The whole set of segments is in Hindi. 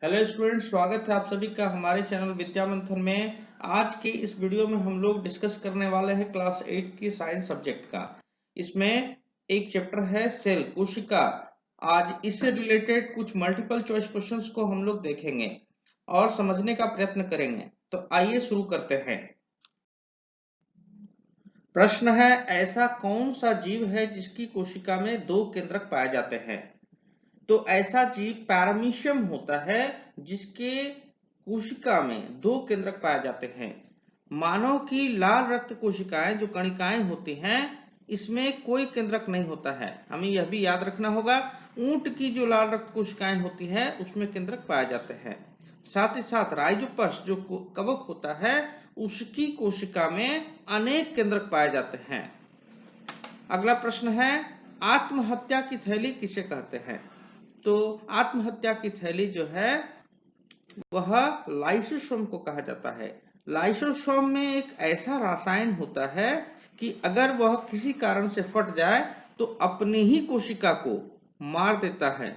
हेलो स्टूडेंट, स्वागत है आप सभी का हमारे चैनल विद्या मंथन में। आज के इस वीडियो में हम लोग डिस्कस करने वाले हैं क्लास 8 की साइंस सब्जेक्ट का। इसमें एक चैप्टर है सेल, कोशिका। आज इससे रिलेटेड कुछ मल्टीपल चॉइस क्वेश्चंस को हम लोग देखेंगे और समझने का प्रयत्न करेंगे। तो आइए शुरू करते हैं। प्रश्न है, ऐसा कौन सा जीव है जिसकी कोशिका में दो केंद्रक पाए जाते हैं? तो ऐसा जीव पैरामीशियम होता है जिसके कोशिका में दो केंद्रक पाए जाते हैं। मानव की लाल रक्त कोशिकाएं जो कणिकाएं होती हैं, इसमें कोई केंद्रक नहीं होता है। हमें यह भी याद रखना होगा, ऊंट की जो लाल रक्त कोशिकाएं होती हैं उसमें केंद्रक पाए जाते हैं। साथ ही साथ राइजोपस जो कवक होता है उसकी कोशिका में अनेक केंद्रक पाए जाते हैं। अगला प्रश्न है, आत्महत्या की थैली किसे कहते हैं? तो आत्महत्या की थैली जो है वह लाइसोसोम को कहा जाता है। लाइसोसोम में एक ऐसा रसायन होता है कि अगर वह किसी कारण से फट जाए तो अपनी ही कोशिका को मार देता है।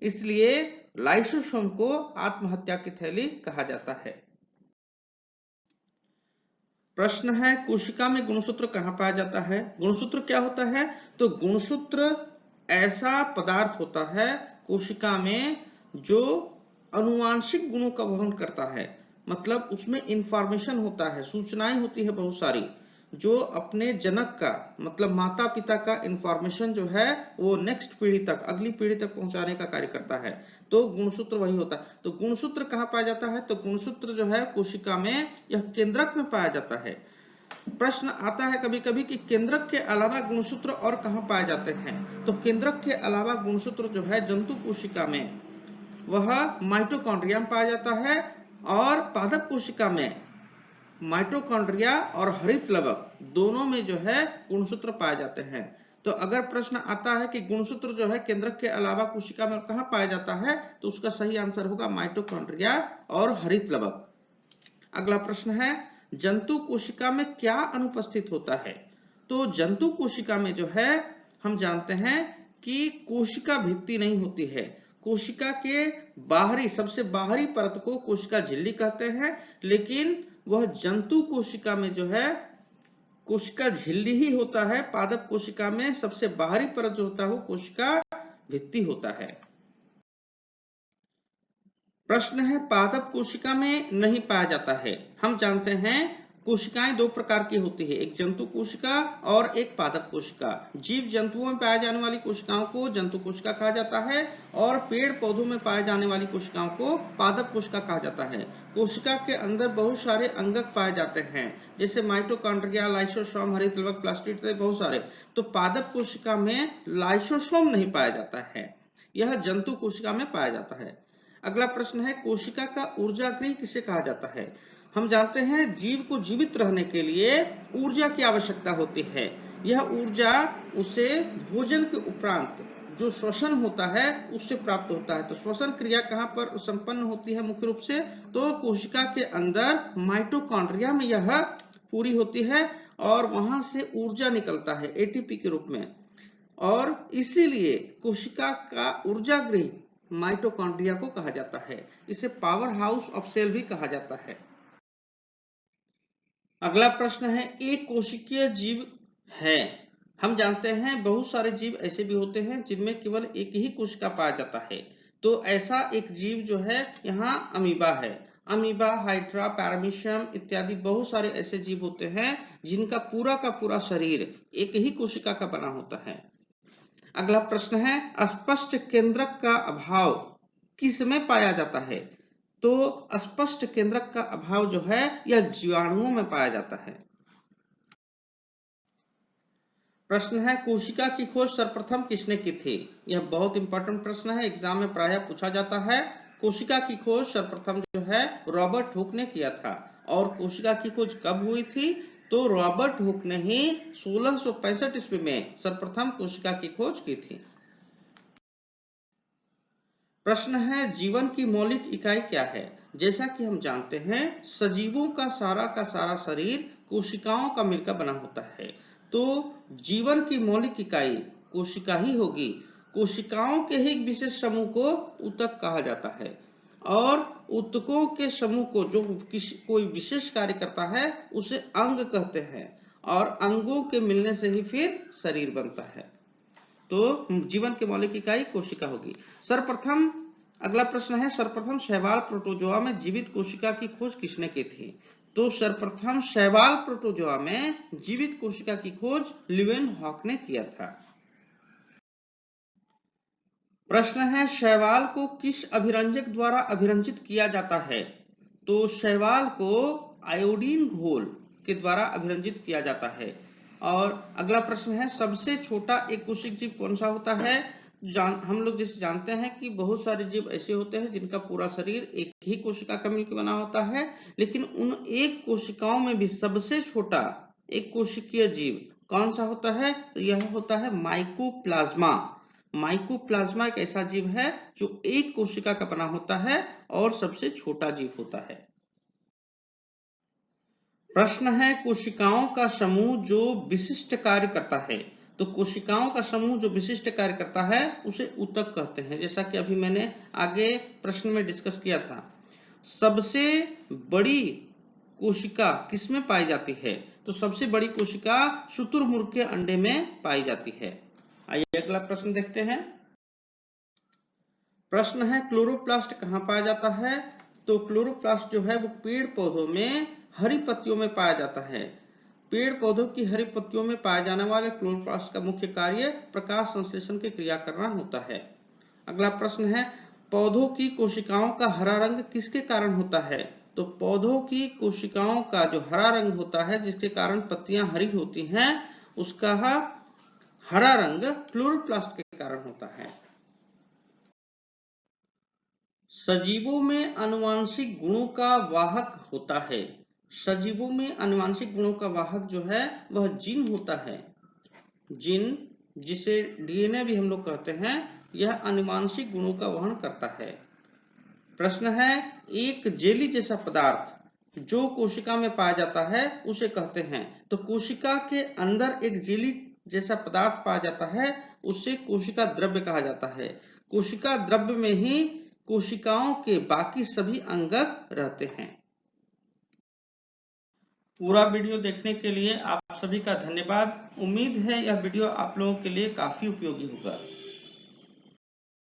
इसलिए लाइसोसोम को आत्महत्या की थैली कहा जाता है। प्रश्न है, कोशिका में गुणसूत्र कहां पाया जाता है? गुणसूत्र क्या होता है? तो गुणसूत्र ऐसा पदार्थ होता है कोशिका में जो अनुवांशिक गुणों का वहन करता है। मतलब उसमें इंफॉर्मेशन होता है, सूचनाएं होती है बहुत सारी, जो अपने जनक का मतलब माता पिता का इंफॉर्मेशन जो है वो नेक्स्ट पीढ़ी तक, अगली पीढ़ी तक पहुंचाने का कार्य करता है। तो गुणसूत्र वही होता है। तो गुणसूत्र कहां पाया जाता है? तो गुणसूत्र जो है कोशिका में यह केंद्रक में पाया जाता है। प्रश्न आता है कभी कभी कि केंद्रक के अलावा गुणसूत्र और कहां पाए जाते हैं? तो केंद्रक के अलावा गुणसूत्र जो है जंतु कोशिका में वह माइटोकॉन्ड्रिया में पाया जाता है, और पादप कोशिका में माइटोकॉन्ड्रिया और हरित लवक दोनों में जो है गुणसूत्र पाए जाते हैं। तो अगर प्रश्न आता है कि गुणसूत्र जो है केंद्रक के अलावा कोशिका में कहां पाया जाता है, तो उसका सही आंसर होगा माइटोकॉन्ड्रिया और हरित लवक। अगला प्रश्न है, जंतु कोशिका में क्या अनुपस्थित होता है? तो जंतु कोशिका में जो है हम जानते हैं कि कोशिका भित्ति नहीं होती है। कोशिका के बाहरी, सबसे बाहरी परत को कोशिका झिल्ली कहते हैं, लेकिन वह जंतु कोशिका में जो है कोशिका झिल्ली ही होता है। पादप कोशिका में सबसे बाहरी परत जो होता है वो कोशिका भित्ति होता है। प्रश्न है, पादप कोशिका में नहीं पाया जाता है। हम जानते हैं कोशिकाएं दो प्रकार की होती है, एक जंतु कोशिका और एक पादप कोशिका। जीव जंतुओं में पाए जाने वाली कोशिकाओं को जंतु कोशिका कहा जाता है, और पेड़ पौधों में पाए जाने वाली कोशिकाओं को पादप कोशिका कहा जाता है। कोशिका के अंदर बहुत सारे अंगक पाए जाते हैं, जैसे माइटोकॉन्ड्रिया, लाइसोसोम, हरित लवक, प्लास्टिड, बहुत सारे। तो पादप कोशिका में लाइसोसोम नहीं पाया जाता है, यह जंतु कोशिका में पाया जाता है। अगला प्रश्न है, कोशिका का ऊर्जागृह किसे कहा जाता है? हम जानते हैं जीव को जीवित रहने के लिए ऊर्जा की आवश्यकता होती है। यह ऊर्जा उसे भोजन के उपरांत जो श्वसन होता है उससे प्राप्त होता है। तो श्वसन क्रिया कहां पर संपन्न होती है मुख्य रूप से? तो कोशिका के अंदर माइटोकॉन्ड्रिया में यह पूरी होती है, और वहां से ऊर्जा निकलता है एटीपी के रूप में, और इसीलिए कोशिका का ऊर्जागृह माइटोकॉन्ड्रिया को कहा जाता है। इसे पावर हाउस ऑफ सेल भी कहा जाता है। अगला प्रश्न है, एक कोशिकीय जीव है। हम जानते हैं बहुत सारे जीव ऐसे भी होते हैं जिनमें केवल एक ही कोशिका पाया जाता है। तो ऐसा एक जीव जो है यहाँ अमीबा है। अमीबा, हाइड्रा, पैरामीशियम इत्यादि बहुत सारे ऐसे जीव होते हैं जिनका पूरा का पूरा शरीर एक ही कोशिका का बना होता है। अगला प्रश्न है, अस्पष्ट केंद्रक का अभाव किसमें पाया जाता है? तो अस्पष्ट केंद्रक का अभाव जो है यह जीवाणुओं में पाया जाता है। प्रश्न है, कोशिका की खोज सर्वप्रथम किसने की थी? यह बहुत इंपॉर्टेंट प्रश्न है, एग्जाम में प्रायः पूछा जाता है। कोशिका की खोज सर्वप्रथम जो है रॉबर्ट हुक ने किया था। और कोशिका की खोज कब हुई थी? तो रॉबर्ट हुक ने ही 1665 ईस्वी में सर्वप्रथम कोशिका की खोज की थी। प्रश्न है, जीवन की मौलिक इकाई क्या है? जैसा कि हम जानते हैं सजीवों का सारा शरीर कोशिकाओं का मिलकर बना होता है। तो जीवन की मौलिक इकाई कोशिका ही होगी। कोशिकाओं के ही विशेष समूह को ऊतक कहा जाता है। और ऊतकों के समूह को जो कोई विशेष कार्य करता है उसे अंग कहते हैं, और अंगों के मिलने से ही फिर शरीर बनता है। तो जीवन की मौलिक इकाई कोशिका होगी। सर्वप्रथम अगला प्रश्न है, सर्वप्रथम शैवाल प्रोटोजोआ में जीवित कोशिका की खोज किसने की थी? तो सर्वप्रथम शैवाल प्रोटोजोआ में जीवित कोशिका की खोज लीवेनहॉक ने किया था। प्रश्न है, शैवाल को किस अभिरंजक द्वारा अभिरंजित किया जाता है? तो शैवाल को आयोडीन घोल के द्वारा अभिरंजित किया जाता है। और अगला प्रश्न है, सबसे छोटा एक कोशिक जीव कौन सा होता है? हम लोग जैसे जानते हैं कि बहुत सारे जीव ऐसे होते हैं जिनका पूरा शरीर एक ही कोशिका का मिलकर बना होता है, लेकिन उन एक कोशिकाओं में भी सबसे छोटा एक कोशिकीय जीव कौन सा होता है? तो यह होता है माइकोप्लाज्मा। माइकोप्लाज्मा एक ऐसा जीव है जो एक कोशिका का बना होता है और सबसे छोटा जीव होता है। प्रश्न है, कोशिकाओं का समूह जो विशिष्ट कार्य करता है। तो कोशिकाओं का समूह जो विशिष्ट कार्य करता है उसे ऊतक कहते हैं, जैसा कि अभी मैंने आगे प्रश्न में डिस्कस किया था। सबसे बड़ी कोशिका किसमें पाई जाती है? तो सबसे बड़ी कोशिका शुतुरमुर्ग के अंडे में पाई जाती है। आइए अगला प्रश्न देखते हैं। प्रश्न है, क्लोरोप्लास्ट कहाँ पाया जाता है? तो क्लोरोप्लास्ट जो है वो पेड़ पौधों में हरी पत्तियों में पाया जाता है। पेड़ पौधों की हरी पत्तियों में पाए जाने वाले क्लोरोप्लास्ट का मुख्य कार्य प्रकाश संश्लेषण की क्रिया करना होता है। अगला प्रश्न है, पौधों की कोशिकाओं का हरा रंग किसके कारण होता है? तो पौधों की कोशिकाओं का जो हरा रंग होता है, जिसके कारण पत्तियां हरी होती हैं, उसका हरा रंग क्लोरोप्लास्ट के कारण होता है। सजीवों में आनुवांशिक गुणों का वाहक होता है। सजीवों में आनुवांशिक गुणों का वाहक जो है वह जीन होता है। जीन, जिसे डीएनए भी हम लोग कहते हैं, यह आनुवांशिक गुणों का वहन करता है। प्रश्न है, एक जेली जैसा पदार्थ जो कोशिका में पाया जाता है उसे कहते हैं। तो कोशिका के अंदर एक जेली जैसा पदार्थ पाया जाता है, उसे कोशिका द्रव्य कहा जाता है। कोशिका द्रव्य में ही कोशिकाओं के बाकी सभी अंगक रहते हैं। पूरा वीडियो देखने के लिए आप सभी का धन्यवाद। उम्मीद है यह वीडियो आप लोगों के लिए काफी उपयोगी होगा।